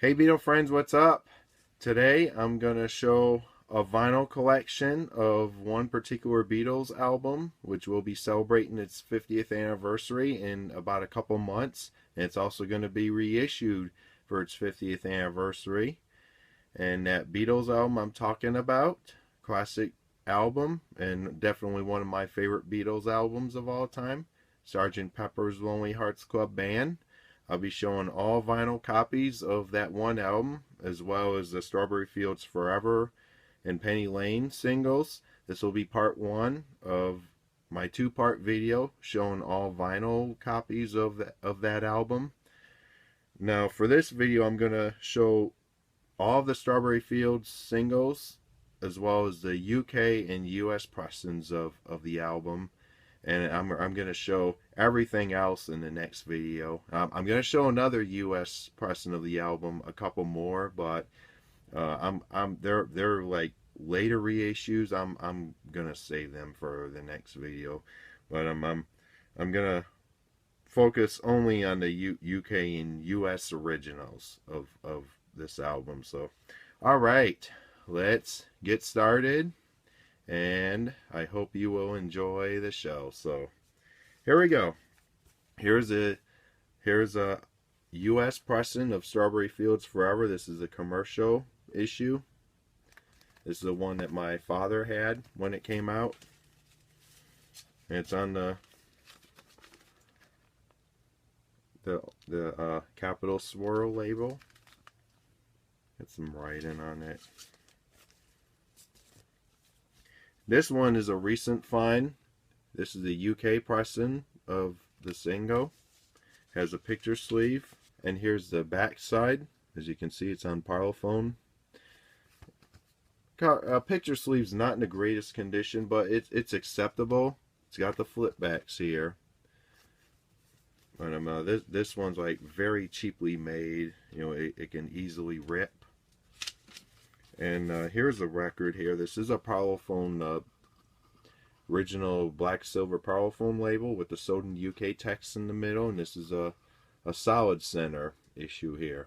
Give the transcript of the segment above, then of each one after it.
Hey Beatle friends, what's up? Today I'm going to show a vinyl collection of one particular Beatles album, which will be celebrating its 50th anniversary in about a couple months. And it's also going to be reissued for its 50th anniversary. And that Beatles album I'm talking about, classic album, and definitely one of my favorite Beatles albums of all time, Sgt Pepper's Lonely Hearts Club Band. I'll be showing all vinyl copies of that one album, as well as the Strawberry Fields Forever and Penny Lane singles. This will be part one of my two-part video showing all vinyl copies of that album. Now, for this video, I'm going to show all of the Strawberry Fields singles, as well as the UK and US pressings of the album. And I'm going to show everything else in the next video. I'm going to show another U.S. pressing of the album, a couple more, but they're like later reissues. I'm going to save them for the next video, but I'm going to focus only on the UK and US originals of this album. So, all right, let's get started. And I hope you will enjoy the show. So here we go. Here's a U.S. pressing of Strawberry Fields Forever. This is a commercial issue. This is the one that my father had when it came out. And it's on the Capital Swirl label. Got some writing on it. This one is a recent find. This is the UK pressing of the single. Has a picture sleeve, and here's the back side. As you can see, it's on Parlophone. Picture sleeve's not in the greatest condition, but it's acceptable. It's got the flip backs here. But this one's like very cheaply made. You know, it can easily rip. And here's a record here. This is a Parlophone original black silver Parlophone label with the Soden UK text in the middle, and this is a solid center issue here.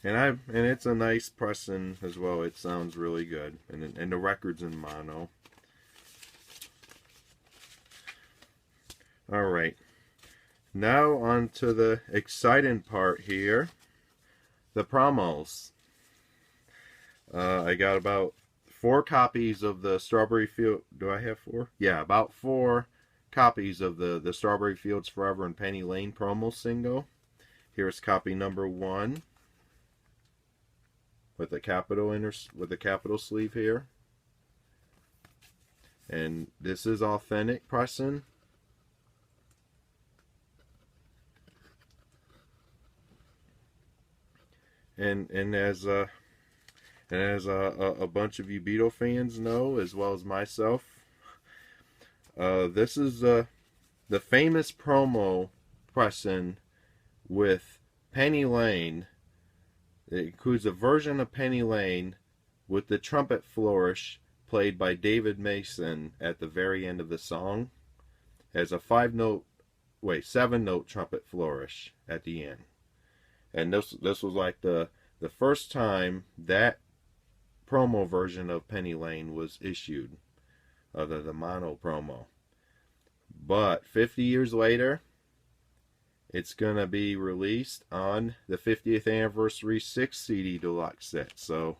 And it's a nice pressing as well. It sounds really good, and the record's in mono. All right. Now on to the exciting part here, the promos. I got about 4 copies of the Strawberry Field. Do I have 4? Yeah, about 4 copies of the Strawberry Fields Forever and Penny Lane promo single. Here's copy number 1 with the capital sleeve here, and this is authentic pressing. And as a bunch of you Beatle fans know, as well as myself, this is the famous promo pressing with Penny Lane. It includes a version of Penny Lane with the trumpet flourish played by David Mason at the very end of the song, as a 7-note trumpet flourish at the end. And this was like the first time that promo version of Penny Lane was issued, the mono promo. But 50 years later, it's gonna be released on the 50th anniversary 6 CD deluxe set. So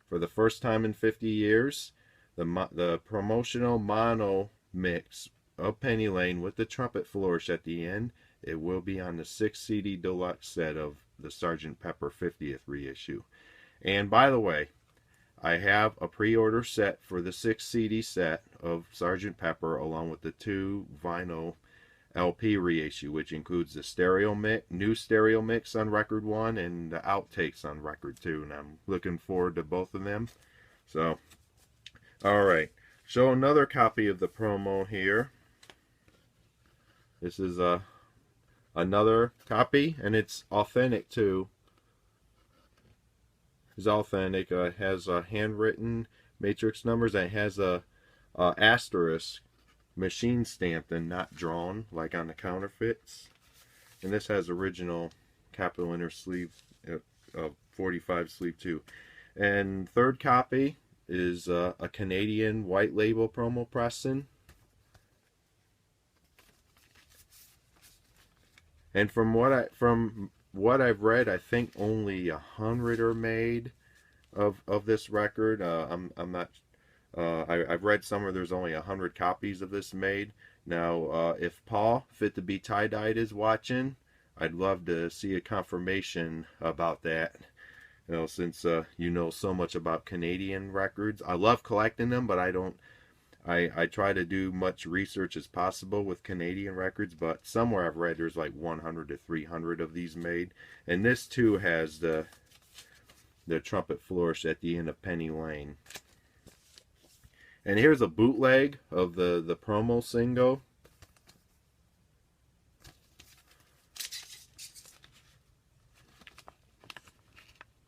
for the first time in 50 years, the promotional mono mix of Penny Lane with the trumpet flourish at the end, it will be on the 6 CD deluxe set of the Sgt Pepper 50th reissue. And by the way, I have a pre-order set for the 6 CD set of Sgt Pepper, along with the 2 vinyl LP reissue, which includes the new stereo mix on record 1 and the outtakes on record 2, and I'm looking forward to both of them. So, alright, show another copy of the promo here. This is another copy, and it's authentic too. It's authentic. It has handwritten matrix numbers, and it has a asterisk machine stamped and not drawn like on the counterfeits. And this has original capital inner sleeve, 45 sleeve too. And third copy is a Canadian white label promo pressing. And from what I've read, I think only 100 are made of this record. I'm not. I've read somewhere there's only 100 copies of this made. Now, if Paul Fit to Be Tie-Dyed is watching, I'd love to see a confirmation about that. You know, since you know so much about Canadian records, I love collecting them, but I don't. I try to do much research as possible with Canadian records, but somewhere I've read there's like 100 to 300 of these made. And this too has the trumpet flourish at the end of Penny Lane. And here's a bootleg of the promo single.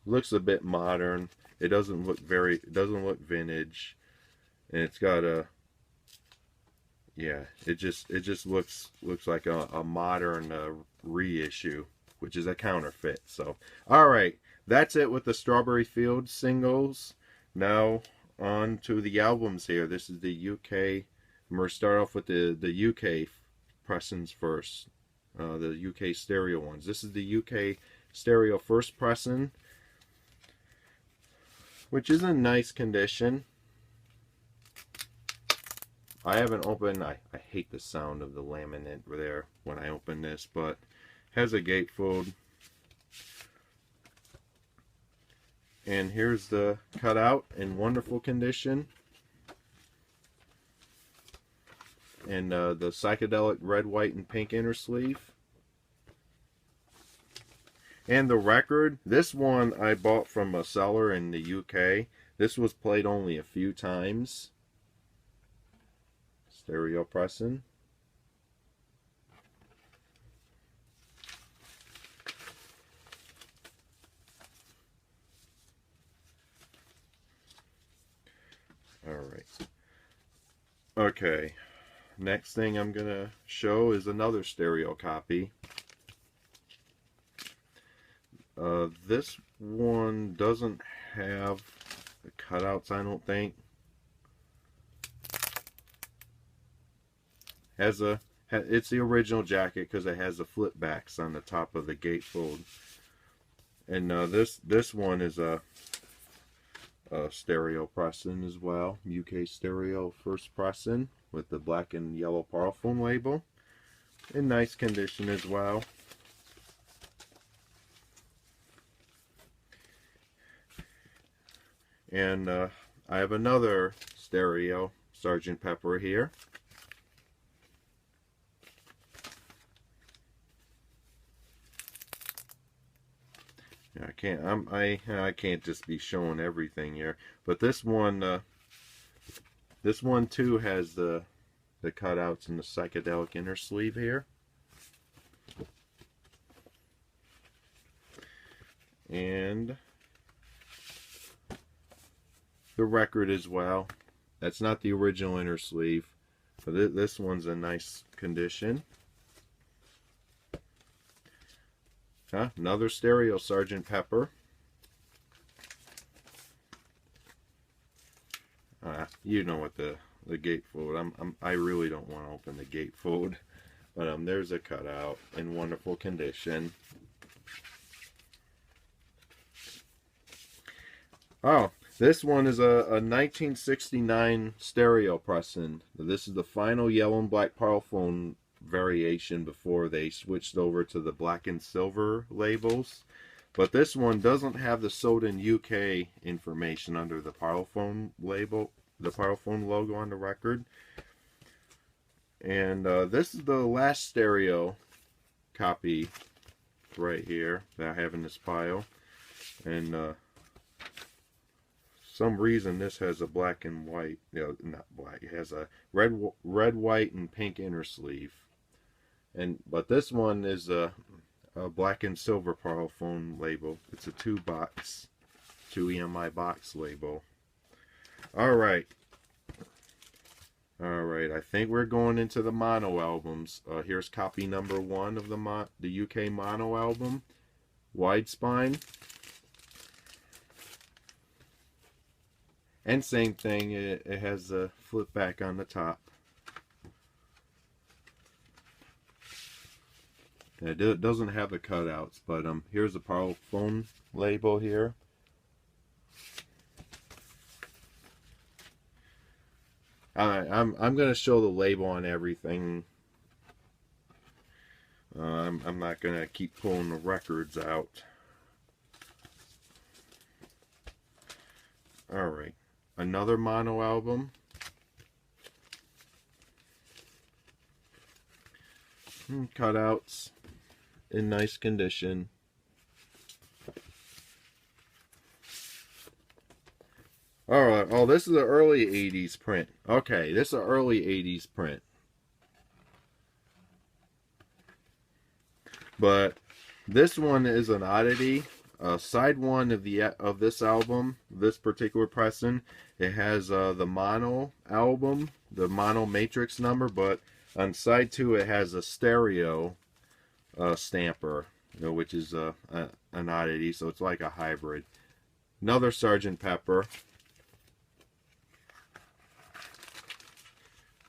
Looks a bit modern. It doesn't look vintage. And it's got a, yeah, it just looks like a modern reissue, which is a counterfeit. So, all right, that's it with the Strawberry Fields singles. Now on to the albums here. This is the UK. I'm going to start off with the UK pressings first. The UK stereo ones. This is the UK stereo first pressing, which is in nice condition. I haven't opened, I hate the sound of the laminate there when I open this, but has a gatefold. And here's the cutout in wonderful condition. And the psychedelic red, white, and pink inner sleeve. And the record, this one I bought from a seller in the UK. This was played only a few times. Stereo pressing. Alright. Okay. Next thing I'm going to show is another stereo copy. This one doesn't have the cutouts, I don't think. It's the original jacket because it has the flip backs on the top of the gatefold. And this one is a stereo pressing as well, UK stereo first pressing with the black and yellow Parlophone label, in nice condition as well. And I have another stereo Sgt Pepper here. I can't just be showing everything here, but this one too has the cutouts in the psychedelic inner sleeve here, and the record as well. That's not the original inner sleeve, but this one's in nice condition. Another stereo Sgt Pepper. You know what the gatefold. I really don't want to open the gatefold, but there's a cutout in wonderful condition. Oh, this one is a 1969 stereo pressing. This is the final yellow and black Parlophone variation before they switched over to the black and silver labels. But this one doesn't have the sold in UK information under the Parlophone label, the Parlophone logo on the record. And this is the last stereo copy right here that I have in this pile. And some reason this has a black and white, not black, it has a red, white, and pink inner sleeve. But this one is a black and silver Parlophone label. It's a 2 EMI box label. Alright. Alright, I think we're going into the mono albums. Here's copy number 1 of the UK mono album, wide spine. And same thing, it has a flip back on the top. It doesn't have the cutouts, but here's the Parlophone label here. I'm going to show the label on everything. I'm not going to keep pulling the records out. Alright, another mono album. Cutouts in nice condition. Alright, oh, this is an early 80s print. Okay, this is an early 80s print. But this one is an oddity. Side 1 of this album, this particular pressing, it has the mono album, the mono matrix number, but on side 2 it has a stereo stamper, which is an oddity, so it's like a hybrid. Another Sgt Pepper.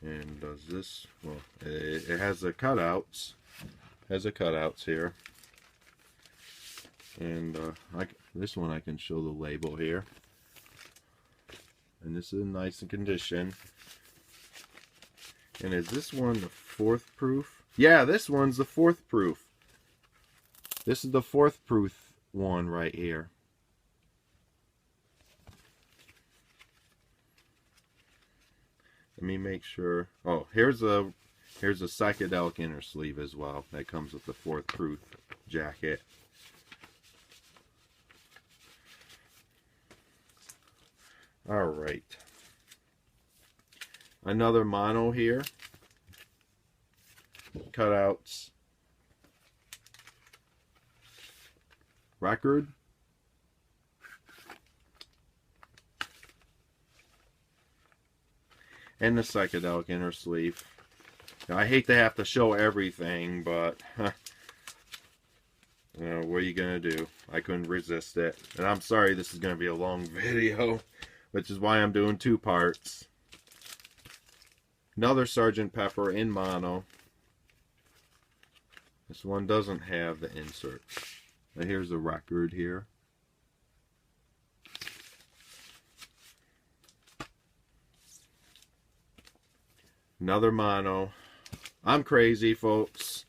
And does this, well, it has the cutouts. Has the cutouts here. And this one I can show the label here. And this is nice in condition. And is this one the 4th proof? Yeah, this one's the 4th proof. This is the 4th proof one right here. Let me make sure. Oh, here's a psychedelic inner sleeve as well. That comes with the 4th proof jacket. Alright. Another mono here. Cutouts. Record. And the psychedelic inner sleeve. Now, I hate to have to show everything, but what are you gonna do? I couldn't resist it. And I'm sorry this is gonna be a long video, which is why I'm doing 2 parts. Another Sgt Pepper in mono. This one doesn't have the insert. Now here's the record here. Another mono. I'm crazy, folks.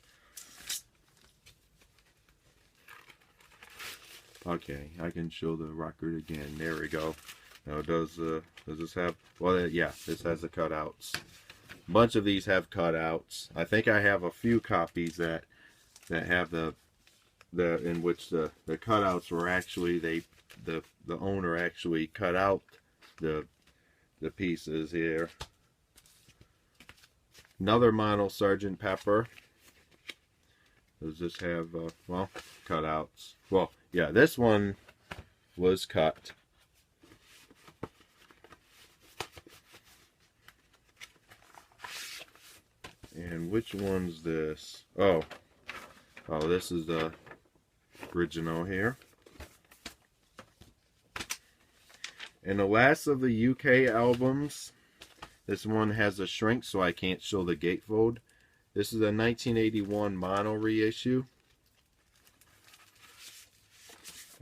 Okay, I can show the record again. There we go. Now, does this have? Well, yeah, this has the cutouts. A bunch of these have cutouts. I think I have a few copies that have the in which the cutouts were actually the owner actually cut out the pieces here. Another mono Sgt Pepper. Does this have, well, cutouts? Well, yeah, this one was cut. And which one's this? Oh, this is the original here. And the last of the UK albums. This one has a shrink, so I can't show the gatefold. This is a 1981 mono reissue,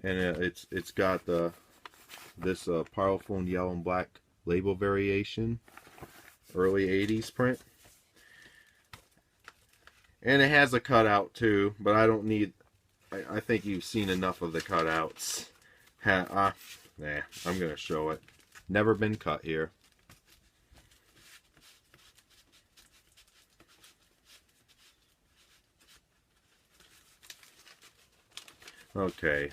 and it's got this Parlophone yellow and black label variation, early 80s print, and it has a cutout too. But I don't need. I think you've seen enough of the cutouts. Nah, I'm gonna show it. Never been cut here. Okay.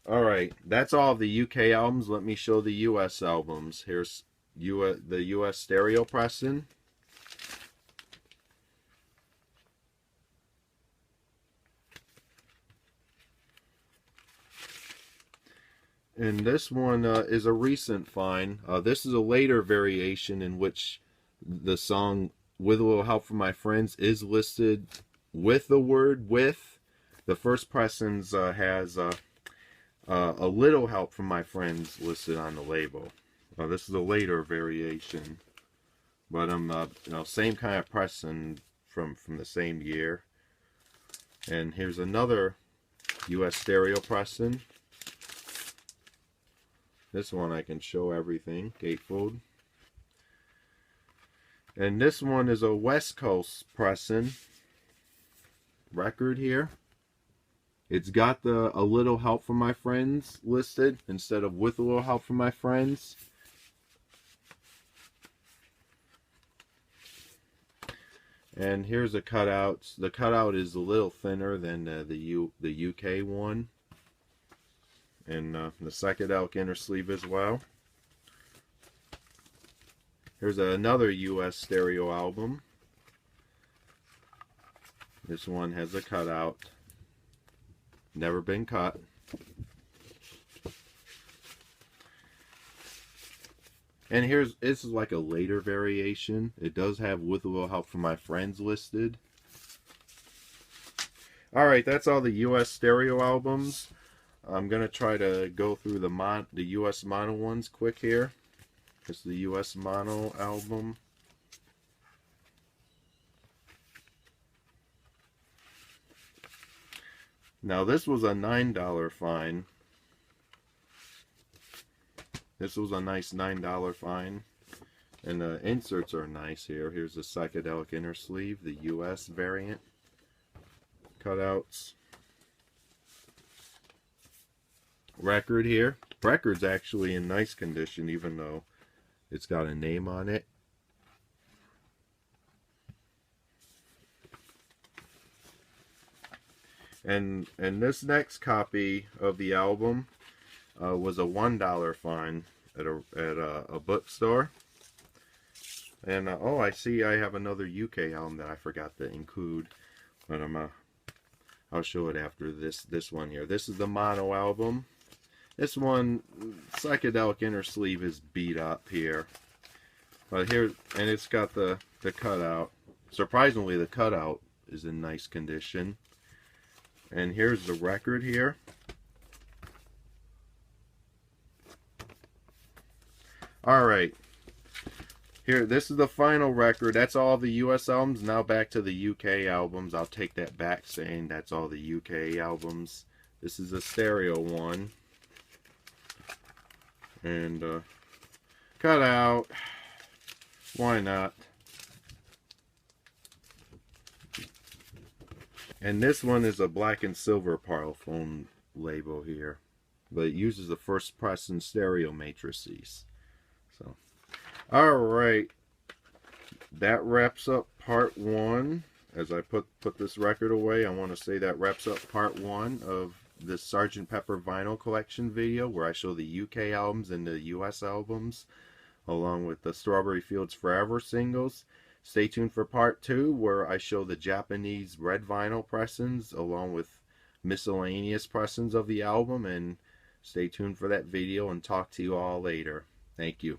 Alright, that's all of the UK albums. Let me show the US albums. Here's the US stereo pressing. And this one is a recent find. This is a later variation in which the song "With a Little Help from My Friends" is listed with the word "with." The first pressings has "A Little Help from My Friends" listed on the label. This is a later variation, but same kind of pressing from the same year. And here's another U.S. stereo pressing. This one I can show everything, gatefold. And this one is a West Coast pressing record here. It's got the "A Little Help from My Friends" listed instead of "With a Little Help from My Friends." And here's the cutouts. The cutout is a little thinner than the UK one. And the psychedelic inner sleeve as well. Here's another US stereo album. This one has a cutout. Never been cut. And this is like a later variation. It does have "With a Little Help from My Friends" listed. Alright, that's all the US stereo albums. I'm going to try to go through the US mono ones quick here. This is the US mono album. Now this was a $9 find. This was a nice $9 find. And the inserts are nice here. Here's the psychedelic inner sleeve, the US variant. Cutouts. Record here. Record's actually in nice condition, even though it's got a name on it. And this next copy of the album was a $1 find at a bookstore. And oh, I see I have another UK album that I forgot to include, but I'll show it after this one here. This is the mono album. This one, psychedelic inner sleeve is beat up here, but here, and it's got the cutout. Surprisingly, the cutout is in nice condition. And here's the record here. Alright, here, this is the final record. That's all the US albums. Now back to the UK albums. I'll take that back, saying that's all the UK albums. This is a stereo one. And cut out. Why not? And this one is a black and silver Parlophone label here, but it uses the first press and stereo matrices. So, all right, that wraps up part one. As I put this record away, I want to say that wraps up part one of this Sgt Pepper Vinyl collection video, where I show the UK albums and the US albums, along with the Strawberry Fields Forever singles. Stay tuned for part two, where I show the Japanese red vinyl pressings along with miscellaneous pressings of the album. And stay tuned for that video, and talk to you all later. Thank you.